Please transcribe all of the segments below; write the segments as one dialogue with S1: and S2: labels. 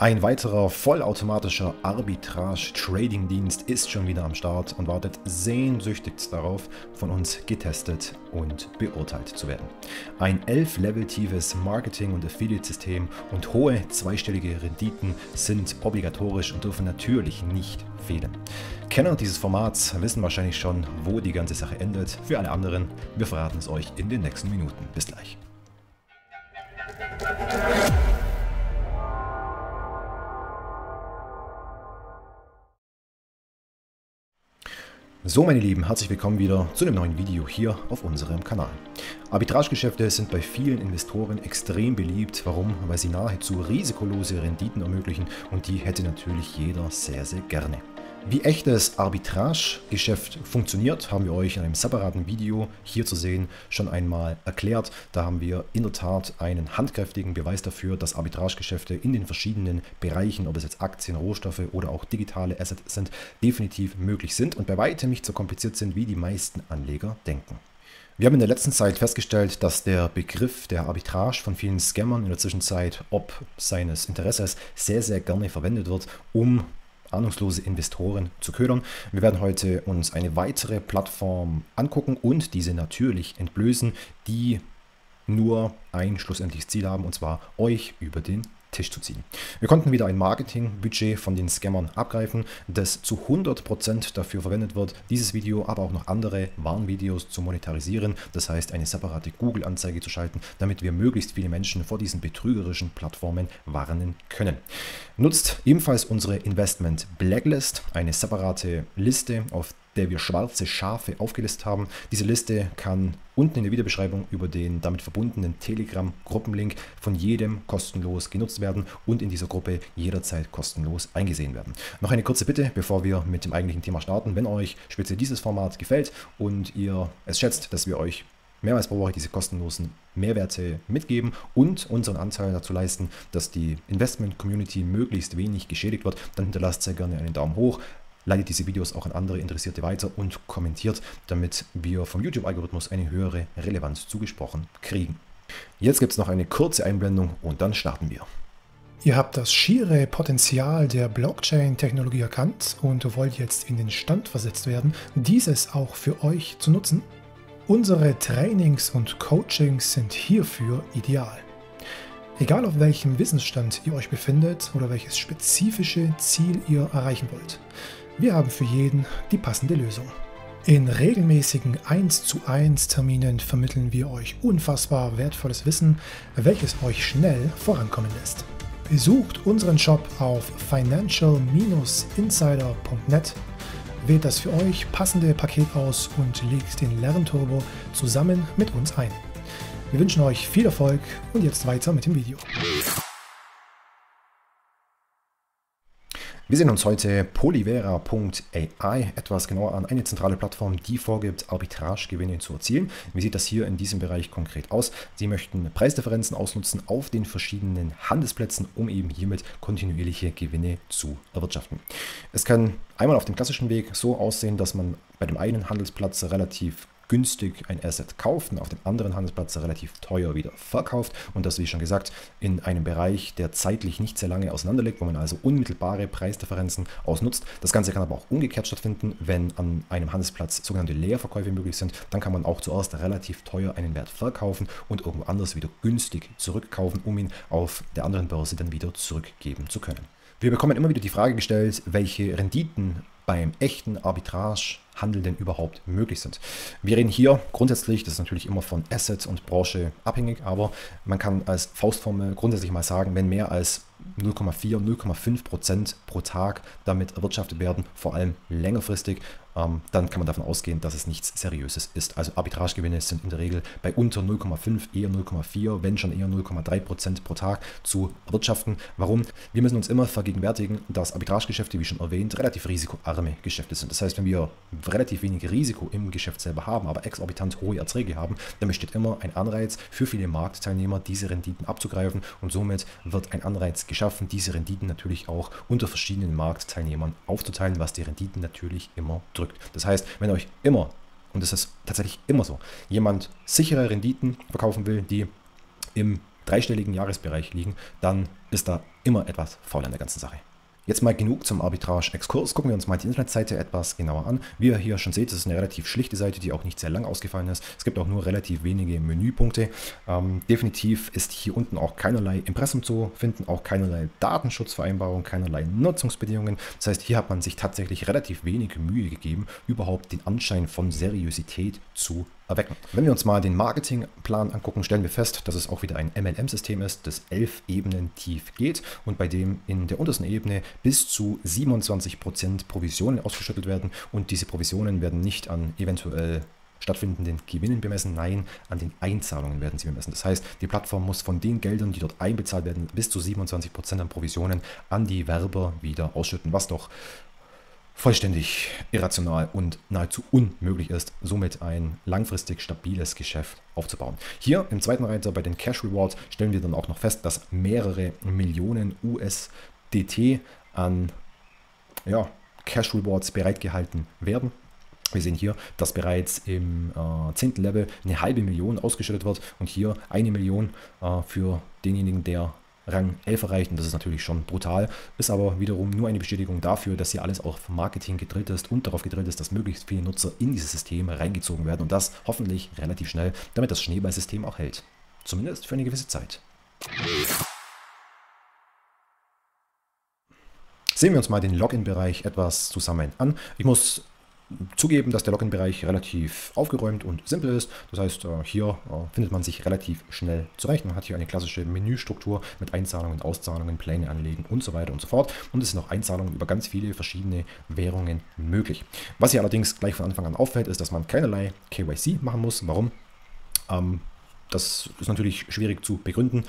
S1: Ein weiterer vollautomatischer Arbitrage-Trading-Dienst ist schon wieder am Start und wartet sehnsüchtig darauf, von uns getestet und beurteilt zu werden. Ein 11-Level-tiefes Marketing- und Affiliate-System und hohe zweistellige Renditen sind obligatorisch und dürfen natürlich nicht fehlen. Kenner dieses Formats wissen wahrscheinlich schon, wo die ganze Sache endet. Für alle anderen, wir verraten es euch in den nächsten Minuten. Bis gleich. So meine Lieben, herzlich willkommen wieder zu einem neuen Video hier auf unserem Kanal. Arbitragegeschäfte sind bei vielen Investoren extrem beliebt. Warum? Weil sie nahezu risikolose Renditen ermöglichen und die hätte natürlich jeder sehr, sehr gerne. Wie echtes Arbitragegeschäft funktioniert, haben wir euch in einem separaten Video hier zu sehen schon einmal erklärt. Da haben wir in der Tat einen handkräftigen Beweis dafür, dass Arbitragegeschäfte in den verschiedenen Bereichen, ob es jetzt Aktien, Rohstoffe oder auch digitale Assets sind, definitiv möglich sind und bei weitem nicht so kompliziert sind, wie die meisten Anleger denken. Wir haben in der letzten Zeit festgestellt, dass der Begriff der Arbitrage von vielen Scammern in der Zwischenzeit, ob seines Interesses, sehr, sehr gerne verwendet wird, um ahnungslose Investoren zu ködern. Wir werden heute uns eine weitere Plattform angucken und diese natürlich entblößen, die nur ein schlussendliches Ziel haben, und zwar euch über den Tisch zu ziehen. Wir konnten wieder ein Marketingbudget von den Scammern abgreifen, das zu 100% dafür verwendet wird, dieses Video, aber auch noch andere Warnvideos zu monetarisieren, das heißt eine separate Google-Anzeige zu schalten, damit wir möglichst viele Menschen vor diesen betrügerischen Plattformen warnen können. Nutzt ebenfalls unsere Investment Blacklist, eine separate Liste, auf der wir schwarze Schafe aufgelistet haben. Diese Liste kann unten in der Videobeschreibung über den damit verbundenen Telegram-Gruppenlink von jedem kostenlos genutzt werden und in dieser Gruppe jederzeit kostenlos eingesehen werden. Noch eine kurze Bitte, bevor wir mit dem eigentlichen Thema starten. Wenn euch speziell dieses Format gefällt und ihr es schätzt, dass wir euch mehrmals pro Woche diese kostenlosen Mehrwerte mitgeben und unseren Anteil dazu leisten, dass die Investment-Community möglichst wenig geschädigt wird, dann hinterlasst sehr gerne einen Daumen hoch. Leitet diese Videos auch an andere Interessierte weiter und kommentiert, damit wir vom YouTube-Algorithmus eine höhere Relevanz zugesprochen kriegen. Jetzt gibt es noch eine kurze Einblendung und dann starten wir.
S2: Ihr habt das schiere Potenzial der Blockchain-Technologie erkannt und wollt jetzt in den Stand versetzt werden, dieses auch für euch zu nutzen? Unsere Trainings und Coachings sind hierfür ideal. Egal auf welchem Wissensstand ihr euch befindet oder welches spezifische Ziel ihr erreichen wollt. Wir haben für jeden die passende Lösung. In regelmäßigen 1:1 Terminen vermitteln wir euch unfassbar wertvolles Wissen, welches euch schnell vorankommen lässt. Besucht unseren Shop auf financial-insider.net, wählt das für euch passende Paket aus und legt den Lernturbo zusammen mit uns ein. Wir wünschen euch viel Erfolg und jetzt weiter mit dem Video.
S1: Wir sehen uns heute Polyvera.ai etwas genauer an, eine zentrale Plattform, die vorgibt, Arbitragegewinne zu erzielen. Wie sieht das hier in diesem Bereich konkret aus? Sie möchten Preisdifferenzen ausnutzen auf den verschiedenen Handelsplätzen, um eben hiermit kontinuierliche Gewinne zu erwirtschaften. Es kann einmal auf dem klassischen Weg so aussehen, dass man bei dem einen Handelsplatz relativ günstig ein Asset kauft und auf dem anderen Handelsplatz relativ teuer wieder verkauft und das, wie schon gesagt, in einem Bereich, der zeitlich nicht sehr lange auseinanderliegt, wo man also unmittelbare Preisdifferenzen ausnutzt. Das Ganze kann aber auch umgekehrt stattfinden, wenn an einem Handelsplatz sogenannte Leerverkäufe möglich sind, dann kann man auch zuerst relativ teuer einen Wert verkaufen und irgendwo anders wieder günstig zurückkaufen, um ihn auf der anderen Börse dann wieder zurückgeben zu können. Wir bekommen immer wieder die Frage gestellt, welche Renditen beim echten Arbitragehandel denn überhaupt möglich sind. Wir reden hier grundsätzlich, das ist natürlich immer von Asset und Branche abhängig, aber man kann als Faustformel grundsätzlich mal sagen, wenn mehr als 0,4, 0,5% pro Tag damit erwirtschaftet werden, vor allem längerfristig, dann kann man davon ausgehen, dass es nichts Seriöses ist. Also Arbitragegewinne sind in der Regel bei unter 0,5, eher 0,4, wenn schon eher 0,3% pro Tag zu erwirtschaften. Warum? Wir müssen uns immer vergegenwärtigen, dass Arbitragegeschäfte, wie schon erwähnt, relativ risikoarme Geschäfte sind. Das heißt, wenn wir relativ wenig Risiko im Geschäft selber haben, aber exorbitant hohe Erträge haben, dann besteht immer ein Anreiz für viele Marktteilnehmer, diese Renditen abzugreifen und somit wird ein Anreiz geschaffen, diese Renditen natürlich auch unter verschiedenen Marktteilnehmern aufzuteilen, was die Renditen natürlich immer drückt. Das heißt, wenn euch immer, und das ist tatsächlich immer so, jemand sichere Renditen verkaufen will, die im dreistelligen Jahresbereich liegen, dann ist da immer etwas faul an der ganzen Sache. Jetzt mal genug zum Arbitrage-Exkurs. Gucken wir uns mal die Internetseite etwas genauer an. Wie ihr hier schon seht, das ist eine relativ schlichte Seite, die auch nicht sehr lang ausgefallen ist. Es gibt auch nur relativ wenige Menüpunkte. Definitiv ist hier unten auch keinerlei Impressum zu finden, auch keinerlei Datenschutzvereinbarung, keinerlei Nutzungsbedingungen. Das heißt, hier hat man sich tatsächlich relativ wenig Mühe gegeben, überhaupt den Anschein von Seriosität zu erwecken. Wenn wir uns mal den Marketingplan angucken, stellen wir fest, dass es auch wieder ein MLM-System ist, das 11 Ebenen tief geht und bei dem in der untersten Ebene bis zu 27% Provisionen ausgeschüttet werden und diese Provisionen werden nicht an eventuell stattfindenden Gewinnen bemessen, nein, an den Einzahlungen werden sie bemessen. Das heißt, die Plattform muss von den Geldern, die dort einbezahlt werden, bis zu 27% an Provisionen an die Werber wieder ausschütten, was doch vollständig irrational und nahezu unmöglich ist, somit ein langfristig stabiles Geschäft aufzubauen. Hier im zweiten Reiter bei den Cash Rewards stellen wir dann auch noch fest, dass mehrere Millionen USDT an Cash Rewards bereitgehalten werden. Wir sehen hier, dass bereits im 10. Level eine halbe Million ausgeschüttet wird und hier 1 Million für denjenigen, der Rang 11 erreicht, und das ist natürlich schon brutal, ist aber wiederum nur eine Bestätigung dafür, dass hier alles auf Marketing gedrillt ist und darauf gedrillt ist, dass möglichst viele Nutzer in dieses System reingezogen werden und das hoffentlich relativ schnell, damit das Schneeballsystem auch hält. Zumindest für eine gewisse Zeit. Sehen wir uns mal den Login-Bereich etwas zusammen an. Ich muss zugeben, dass der Login-Bereich relativ aufgeräumt und simpel ist. Das heißt, hier findet man sich relativ schnell zurecht. Man hat hier eine klassische Menüstruktur mit Einzahlungen, Auszahlungen, Pläne anlegen und so weiter und so fort. Und es sind auch Einzahlungen über ganz viele verschiedene Währungen möglich. Was hier allerdings gleich von Anfang an auffällt, ist, dass man keinerlei KYC machen muss. Warum? Das ist natürlich schwierig zu begründen.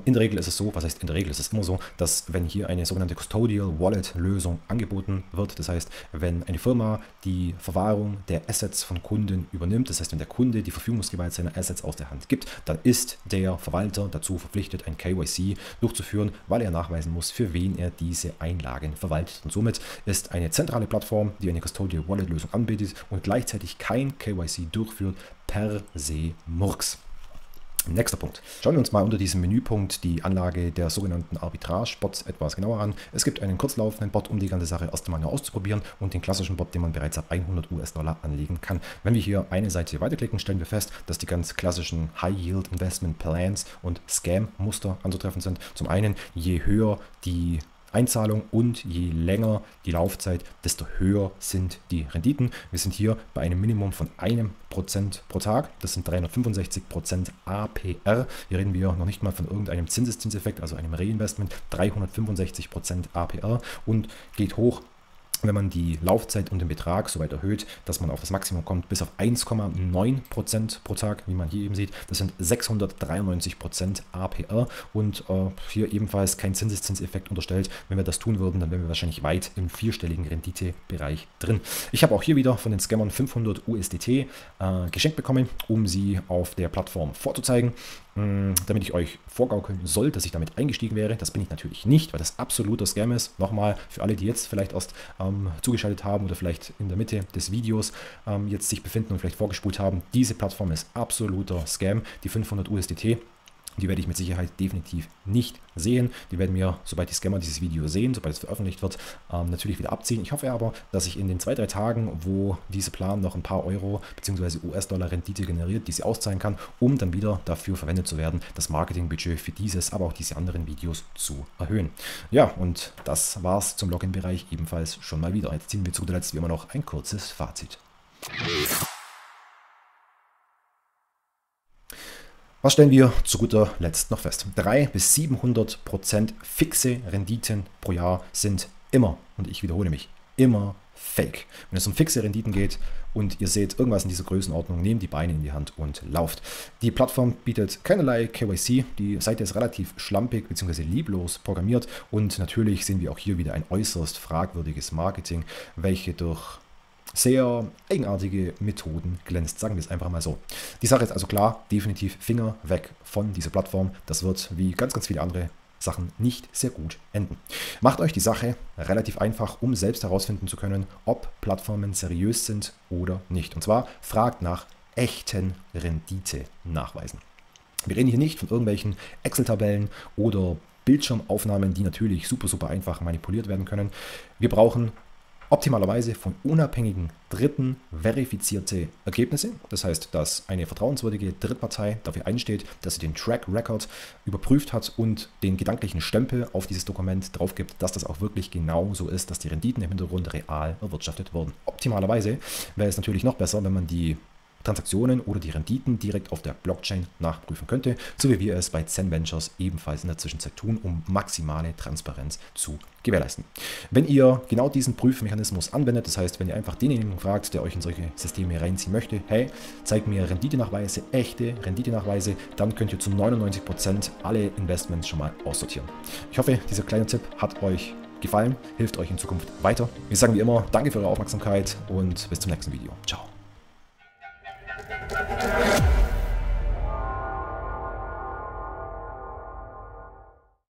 S1: In der Regel ist es so, was heißt in der Regel, ist es immer so, dass wenn hier eine sogenannte Custodial Wallet Lösung angeboten wird, das heißt, wenn eine Firma die Verwahrung der Assets von Kunden übernimmt, das heißt, wenn der Kunde die Verfügungsgewalt seiner Assets aus der Hand gibt, dann ist der Verwalter dazu verpflichtet, ein KYC durchzuführen, weil er nachweisen muss, für wen er diese Einlagen verwaltet. Und somit ist eine zentrale Plattform, die eine Custodial Wallet Lösung anbietet und gleichzeitig kein KYC durchführt, per se Murks. Nächster Punkt. Schauen wir uns mal unter diesem Menüpunkt die Anlage der sogenannten Arbitrage-Bots etwas genauer an. Es gibt einen kurzlaufenden Bot, um die ganze Sache erst einmal nur auszuprobieren und den klassischen Bot, den man bereits ab 100 US-Dollar anlegen kann. Wenn wir hier eine Seite weiterklicken, stellen wir fest, dass die ganz klassischen High-Yield Investment Plans und Scam-Muster anzutreffen sind. Zum einen, je höher die Einzahlung und je länger die Laufzeit, desto höher sind die Renditen. Wir sind hier bei einem Minimum von 1% pro Tag. Das sind 365% APR. Hier reden wir noch nicht mal von irgendeinem Zinseszinseffekt, also einem Reinvestment. 365% APR und geht hoch, wenn man die Laufzeit und den Betrag so weit erhöht, dass man auf das Maximum kommt, bis auf 1,9% pro Tag, wie man hier eben sieht. Das sind 693% APR und hier ebenfalls kein Zinseszinseffekt unterstellt. Wenn wir das tun würden, dann wären wir wahrscheinlich weit im vierstelligen Renditebereich drin. Ich habe auch hier wieder von den Scammern 500 USDT geschenkt bekommen, um sie auf der Plattform vorzuzeigen, damit ich euch vorgaukeln soll, dass ich damit eingestiegen wäre. Das bin ich natürlich nicht, weil das absoluter Scam ist. Nochmal für alle, die jetzt vielleicht erst zugeschaltet haben oder vielleicht in der Mitte des Videos jetzt sich befinden und vielleicht vorgespult haben. Diese Plattform ist absoluter Scam. Die 500 USDT, die werde ich mit Sicherheit definitiv nicht sehen. Die werden mir, sobald die Scammer dieses Video sehen, sobald es veröffentlicht wird, natürlich wieder abziehen. Ich hoffe aber, dass ich in den 2-3 Tagen, wo dieser Plan noch ein paar Euro bzw. US-Dollar Rendite generiert, die sie auszahlen kann, um dann wieder dafür verwendet zu werden, das Marketingbudget für dieses, aber auch diese anderen Videos zu erhöhen. Ja, und das war's zum Login-Bereich ebenfalls schon mal wieder. Jetzt ziehen wir zu guter Letzt wie immer noch ein kurzes Fazit. Was stellen wir zu guter Letzt noch fest? 300 bis 700% fixe Renditen pro Jahr sind immer, und ich wiederhole mich, immer fake. Wenn es um fixe Renditen geht und ihr seht irgendwas in dieser Größenordnung, nehmt die Beine in die Hand und lauft. Die Plattform bietet keinerlei KYC, die Seite ist relativ schlampig bzw. lieblos programmiert und natürlich sehen wir auch hier wieder ein äußerst fragwürdiges Marketing, welche durch sehr eigenartige Methoden glänzt, sagen wir es einfach mal so. Die Sache ist also klar, definitiv Finger weg von dieser Plattform. Das wird wie ganz, ganz viele andere Sachen nicht sehr gut enden. Macht euch die Sache relativ einfach, um selbst herausfinden zu können, ob Plattformen seriös sind oder nicht. Und zwar fragt nach echten Rendite-Nachweisen. Wir reden hier nicht von irgendwelchen Excel-Tabellen oder Bildschirmaufnahmen, die natürlich super einfach manipuliert werden können. Wir brauchen optimalerweise von unabhängigen Dritten verifizierte Ergebnisse. Das heißt, dass eine vertrauenswürdige Drittpartei dafür einsteht, dass sie den Track Record überprüft hat und den gedanklichen Stempel auf dieses Dokument drauf gibt, dass das auch wirklich genau so ist, dass die Renditen im Hintergrund real erwirtschaftet wurden. Optimalerweise wäre es natürlich noch besser, wenn man die Transaktionen oder die Renditen direkt auf der Blockchain nachprüfen könnte, so wie wir es bei Zen Ventures ebenfalls in der Zwischenzeit tun, um maximale Transparenz zu gewährleisten. Wenn ihr genau diesen Prüfmechanismus anwendet, das heißt, wenn ihr einfach denjenigen fragt, der euch in solche Systeme reinziehen möchte, hey, zeig mir Renditenachweise, echte Renditenachweise, dann könnt ihr zu 99% alle Investments schon mal aussortieren. Ich hoffe, dieser kleine Tipp hat euch gefallen, hilft euch in Zukunft weiter. Wir sagen wie immer, danke für eure Aufmerksamkeit und bis zum nächsten Video. Ciao.